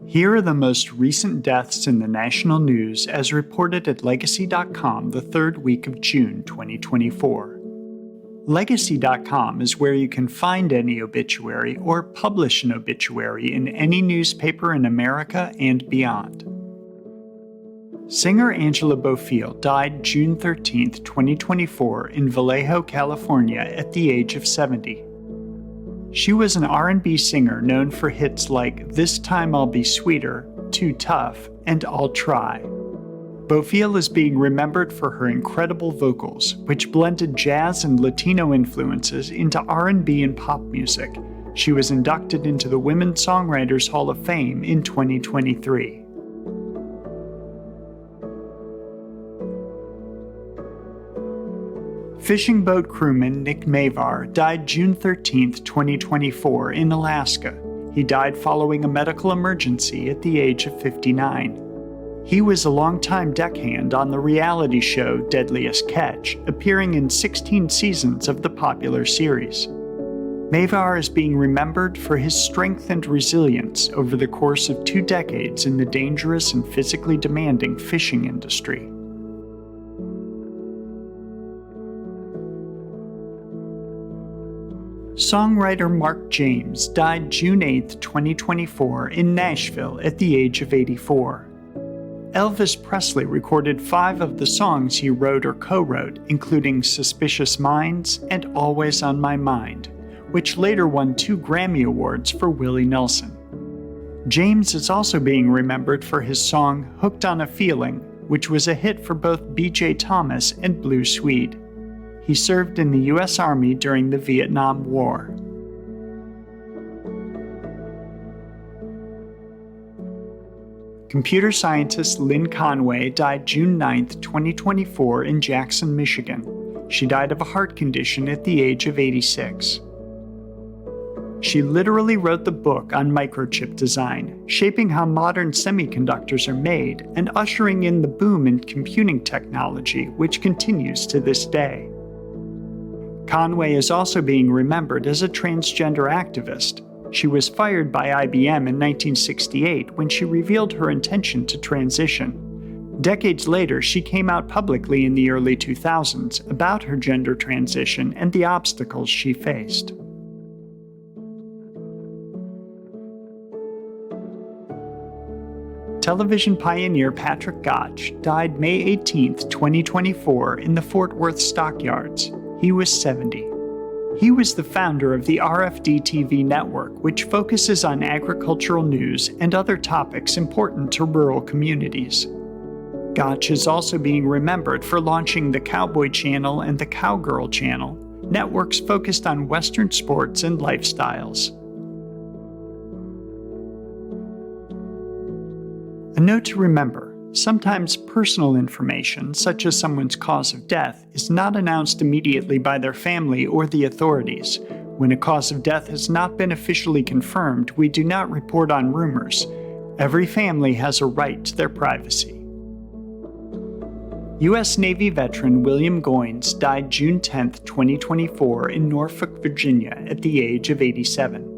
Here are the most recent deaths in the national news as reported at Legacy.com the third week of June 2024. Legacy.com is where you can find any obituary or publish an obituary in any newspaper in America and beyond. Singer Angela Bofill died June 13, 2024 in Vallejo, California at the age of 70. She was an R&B singer known for hits like This Time I'll Be Sweeter, Too Tough, and I'll Try. Bofill is being remembered for her incredible vocals, which blended jazz and Latino influences into R&B and pop music. She was inducted into the Women's Songwriters Hall of Fame in 2023. Fishing boat crewman Nick Mavar died June 13, 2024 in Alaska. He died following a medical emergency at the age of 59. He was a longtime deckhand on the reality show Deadliest Catch, appearing in 16 seasons of the popular series. Mavar is being remembered for his strength and resilience over the course of 2 decades in the dangerous and physically demanding fishing industry. Songwriter Mark James died June 8, 2024 in Nashville at the age of 84. Elvis Presley recorded 5 of the songs he wrote or co-wrote, including Suspicious Minds and Always on My Mind, which later won 2 Grammy Awards for Willie Nelson. James is also being remembered for his song Hooked on a Feeling, which was a hit for both B.J. Thomas and Blue Swede. He served in the U.S. Army during the Vietnam War. Computer scientist Lynn Conway died June 9, 2024 in Jackson, Michigan. She died of a heart condition at the age of 86. She literally wrote the book on microchip design, shaping how modern semiconductors are made and ushering in the boom in computing technology, which continues to this day. Conway is also being remembered as a transgender activist. She was fired by IBM in 1968 when she revealed her intention to transition. Decades later, she came out publicly in the early 2000s about her gender transition and the obstacles she faced. Television pioneer Patrick Gottsch died May 18, 2024 in the Fort Worth Stockyards. He was 70. He was the founder of the RFD-TV network, which focuses on agricultural news and other topics important to rural communities. Gottsch is also being remembered for launching the Cowboy Channel and the Cowgirl Channel, networks focused on Western sports and lifestyles. A note to remember. Sometimes personal information, such as someone's cause of death, is not announced immediately by their family or the authorities. When a cause of death has not been officially confirmed, we do not report on rumors. Every family has a right to their privacy. U.S. Navy veteran William Goines died June 10, 2024 in Norfolk, Virginia at the age of 87.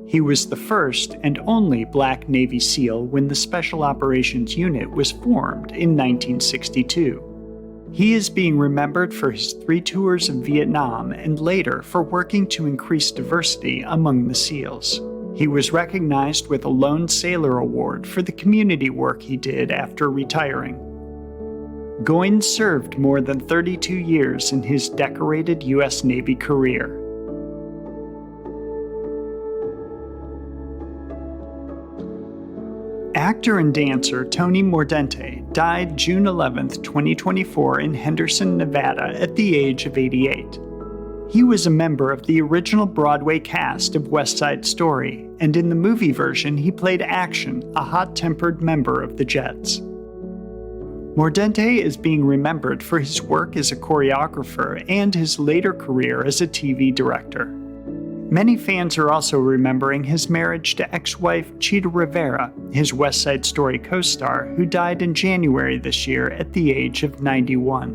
He was the first and only Black Navy SEAL when the Special Operations Unit was formed in 1962. He is being remembered for his 3 tours of Vietnam and later for working to increase diversity among the SEALs. He was recognized with a Lone Sailor Award for the community work he did after retiring. Goines served more than 32 years in his decorated U.S. Navy career. Actor and dancer Tony Mordente died June 11, 2024 in Henderson, Nevada at the age of 88. He was a member of the original Broadway cast of West Side Story, and in the movie version he played Action, a hot-tempered member of the Jets. Mordente is being remembered for his work as a choreographer and his later career as a TV director. Many fans are also remembering his marriage to ex-wife Chita Rivera, his West Side Story co-star, who died in January this year at the age of 91.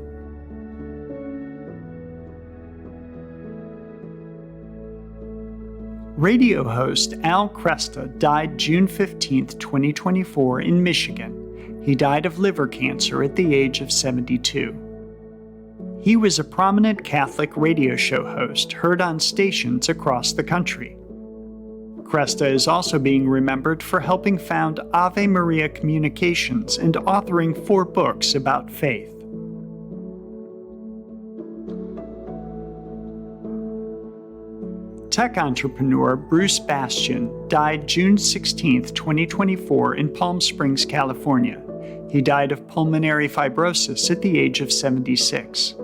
Radio host Al Kresta died June 15, 2024 in Michigan. He died of liver cancer at the age of 72. He was a prominent Catholic radio show host heard on stations across the country. Kresta is also being remembered for helping found Ave Maria Communications and authoring 4 books about faith. Tech entrepreneur Bruce Bastian died June 16, 2024 in Palm Springs, California. He died of pulmonary fibrosis at the age of 76.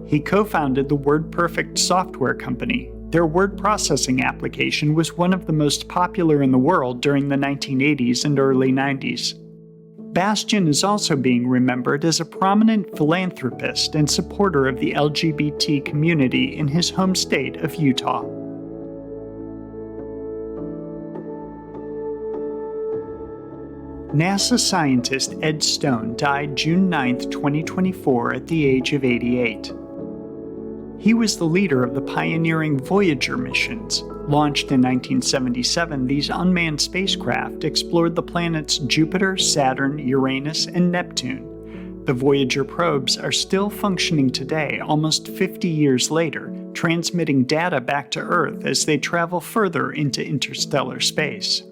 He co-founded the WordPerfect software company. Their word processing application was one of the most popular in the world during the 1980s and early 90s. Bastian is also being remembered as a prominent philanthropist and supporter of the LGBT community in his home state of Utah. NASA scientist Ed Stone died June 9, 2024 at the age of 88. He was the leader of the pioneering Voyager missions. Launched in 1977, these unmanned spacecraft explored the planets Jupiter, Saturn, Uranus, and Neptune. The Voyager probes are still functioning today, almost 50 years later, transmitting data back to Earth as they travel further into interstellar space.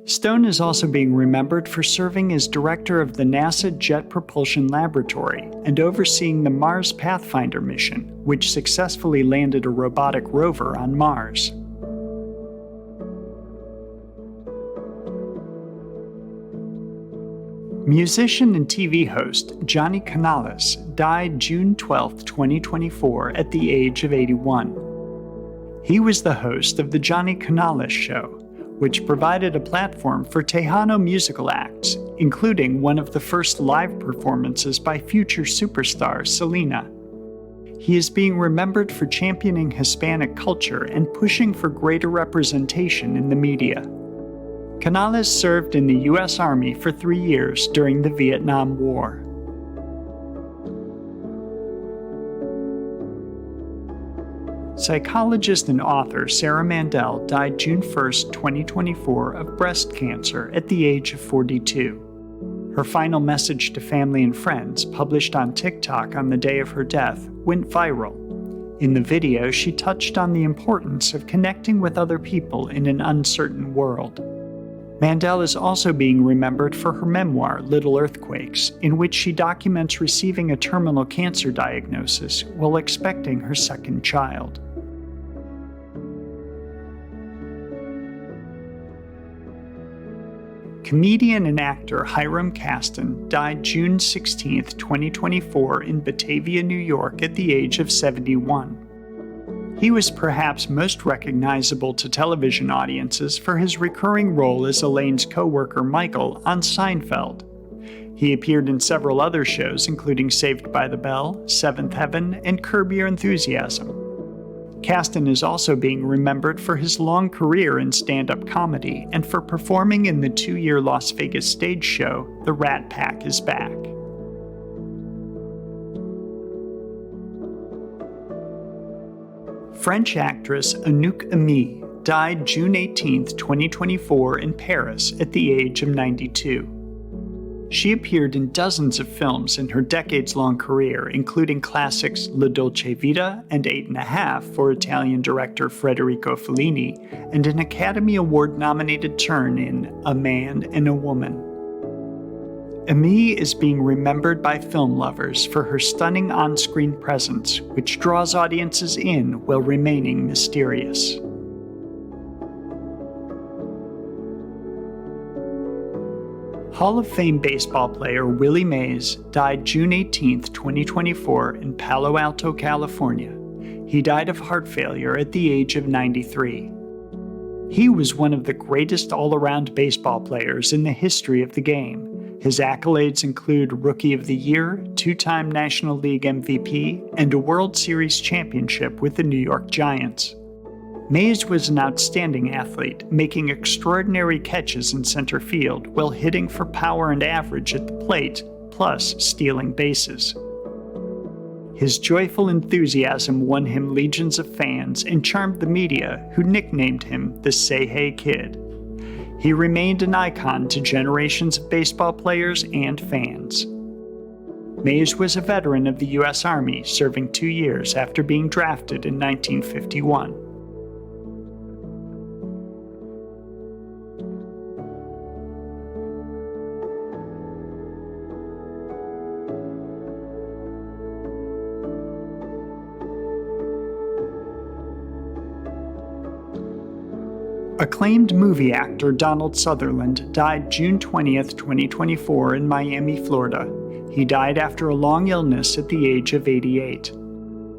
Stone is also being remembered for serving as director of the NASA Jet Propulsion Laboratory and overseeing the Mars Pathfinder mission, which successfully landed a robotic rover on Mars. Musician and TV host Johnny Canales died June 12, 2024 at the age of 81. He was the host of The Johnny Canales Show, which provided a platform for Tejano musical acts, including one of the first live performances by future superstar Selena. He is being remembered for championing Hispanic culture and pushing for greater representation in the media. Canales served in the U.S. Army for 3 years during the Vietnam War. Psychologist and author Sarah Mandel died June 1, 2024 of breast cancer at the age of 42. Her final message to family and friends, published on TikTok on the day of her death, went viral. In the video, she touched on the importance of connecting with other people in an uncertain world. Mandel is also being remembered for her memoir, Little Earthquakes, in which she documents receiving a terminal cancer diagnosis while expecting her second child. Comedian and actor Hiram Kasten died June 16, 2024 in Batavia, New York at the age of 71. He was perhaps most recognizable to television audiences for his recurring role as Elaine's co-worker Michael on Seinfeld. He appeared in several other shows including Saved by the Bell, Seventh Heaven, and Curb Your Enthusiasm. Caston is also being remembered for his long career in stand-up comedy and for performing in the 2-year Las Vegas stage show, The Rat Pack is Back. French actress Anouk Aimée died June 18, 2024 in Paris at the age of 92. She appeared in dozens of films in her decades-long career, including classics La Dolce Vita and 8½, for Italian director Federico Fellini, and an Academy Award-nominated turn in A Man and a Woman. Aimée is being remembered by film lovers for her stunning on-screen presence, which draws audiences in while remaining mysterious. Hall of Fame baseball player Willie Mays died June 18, 2024 in Palo Alto, California. He died of heart failure at the age of 93. He was one of the greatest all-around baseball players in the history of the game. His accolades include Rookie of the Year, 2-time National League MVP, and a World Series championship with the New York Giants. Mays was an outstanding athlete, making extraordinary catches in center field while hitting for power and average at the plate, plus stealing bases. His joyful enthusiasm won him legions of fans and charmed the media, who nicknamed him the Say Hey Kid. He remained an icon to generations of baseball players and fans. Mays was a veteran of the U.S. Army, serving 2 years after being drafted in 1951. Acclaimed movie actor Donald Sutherland died June 20, 2024 in Miami, Florida. He died after a long illness at the age of 88.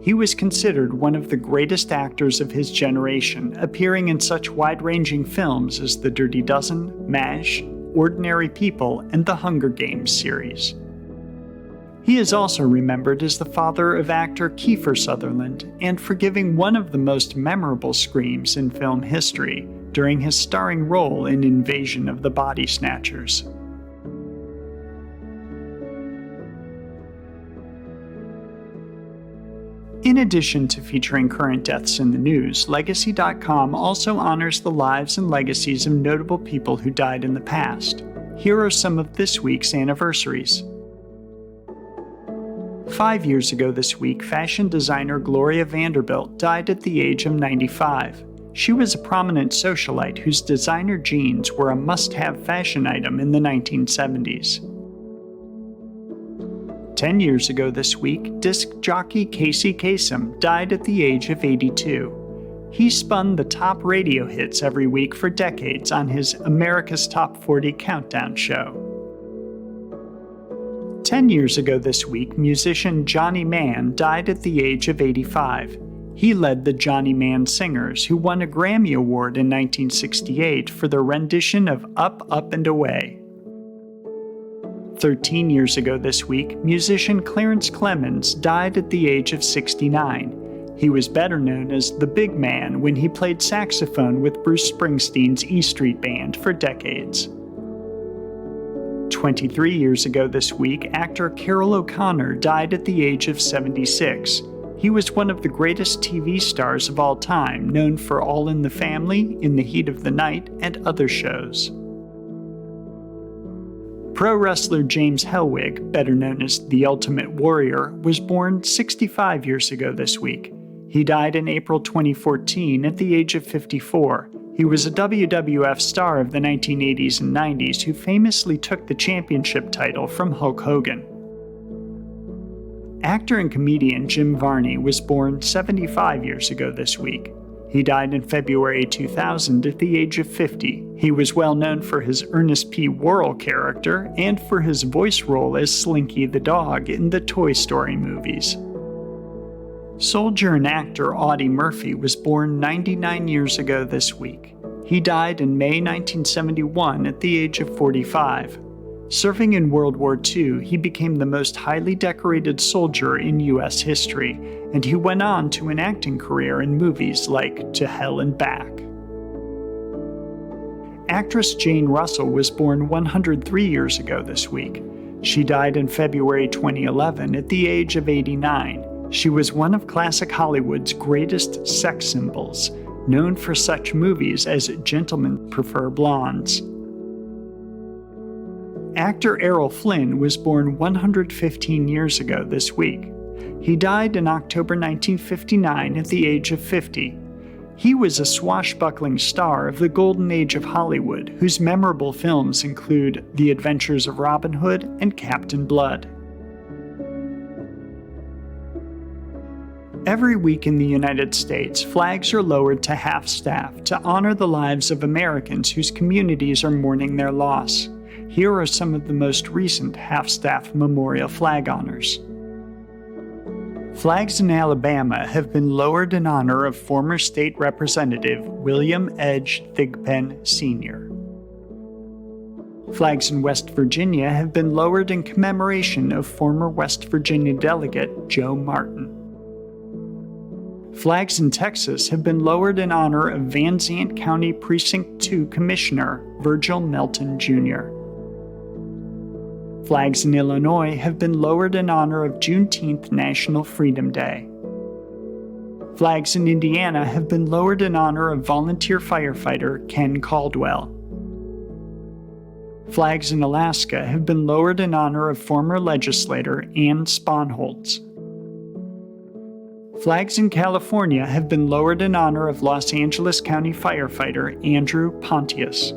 He was considered one of the greatest actors of his generation, appearing in such wide-ranging films as The Dirty Dozen, MASH, Ordinary People, and the Hunger Games series. He is also remembered as the father of actor Kiefer Sutherland and for giving one of the most memorable screams in film history during his starring role in Invasion of the Body Snatchers. In addition to featuring current deaths in the news, Legacy.com also honors the lives and legacies of notable people who died in the past. Here are some of this week's anniversaries. 5 years ago this week, fashion designer Gloria Vanderbilt died at the age of 95. She was a prominent socialite whose designer jeans were a must-have fashion item in the 1970s. 10 years ago this week, disc jockey Casey Kasem died at the age of 82. He spun the top radio hits every week for decades on his America's Top 40 Countdown show. 10 years ago this week, musician Johnny Mann died at the age of 85. He led the Johnny Mann Singers, who won a Grammy Award in 1968 for their rendition of Up, Up and Away. 13 years ago this week, musician Clarence Clemens died at the age of 69. He was better known as the Big Man when he played saxophone with Bruce Springsteen's E Street Band for decades. 23 years ago this week, actor Carroll O'Connor died at the age of 76. He was one of the greatest TV stars of all time, known for All in the Family, In the Heat of the Night, and other shows. Pro wrestler James Hellwig, better known as The Ultimate Warrior, was born 65 years ago this week. He died in April 2014 at the age of 54. He was a WWF star of the 1980s and 90s who famously took the championship title from Hulk Hogan. Actor and comedian Jim Varney was born 75 years ago this week. He died in February 2000 at the age of 50. He was well known for his Ernest P. Worrell character and for his voice role as Slinky the dog in the Toy Story movies. Soldier and actor Audie Murphy was born 99 years ago this week. He died in May 1971 at the age of 45. Serving in World War II, he became the most highly decorated soldier in U.S. history, and he went on to an acting career in movies like To Hell and Back. Actress Jane Russell was born 103 years ago this week. She died in February 2011 at the age of 89. She was one of classic Hollywood's greatest sex symbols, known for such movies as Gentlemen Prefer Blondes. Actor Errol Flynn was born 115 years ago this week. He died in October 1959 at the age of 50. He was a swashbuckling star of the golden age of Hollywood, whose memorable films include The Adventures of Robin Hood and Captain Blood. Every week in the United States, flags are lowered to half-staff to honor the lives of Americans whose communities are mourning their loss. Here are some of the most recent half-staff memorial flag honors. Flags in Alabama have been lowered in honor of former state representative William Edge Thigpen Sr. Flags in West Virginia have been lowered in commemoration of former West Virginia delegate Joe Martin. Flags in Texas have been lowered in honor of Van Zandt County Precinct 2 Commissioner Virgil Melton Jr. Flags in Illinois have been lowered in honor of Juneteenth National Freedom Day. Flags in Indiana have been lowered in honor of volunteer firefighter Ken Caldwell. Flags in Alaska have been lowered in honor of former legislator Ann Sponholtz. Flags in California have been lowered in honor of Los Angeles County firefighter Andrew Pontius.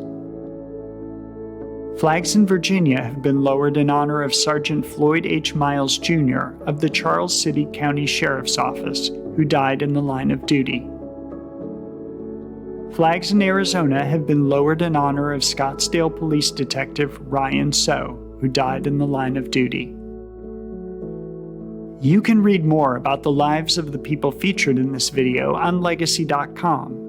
Flags in Virginia have been lowered in honor of Sergeant Floyd H. Miles, Jr. of the Charles City County Sheriff's Office, who died in the line of duty. Flags in Arizona have been lowered in honor of Scottsdale Police Detective Ryan So, who died in the line of duty. You can read more about the lives of the people featured in this video on Legacy.com.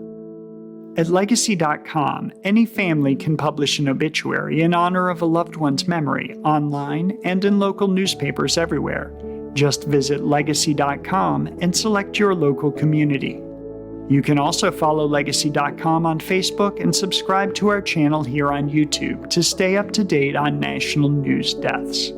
At Legacy.com, any family can publish an obituary in honor of a loved one's memory online and in local newspapers everywhere. Just visit Legacy.com and select your local community. You can also follow Legacy.com on Facebook and subscribe to our channel here on YouTube to stay up to date on national news deaths.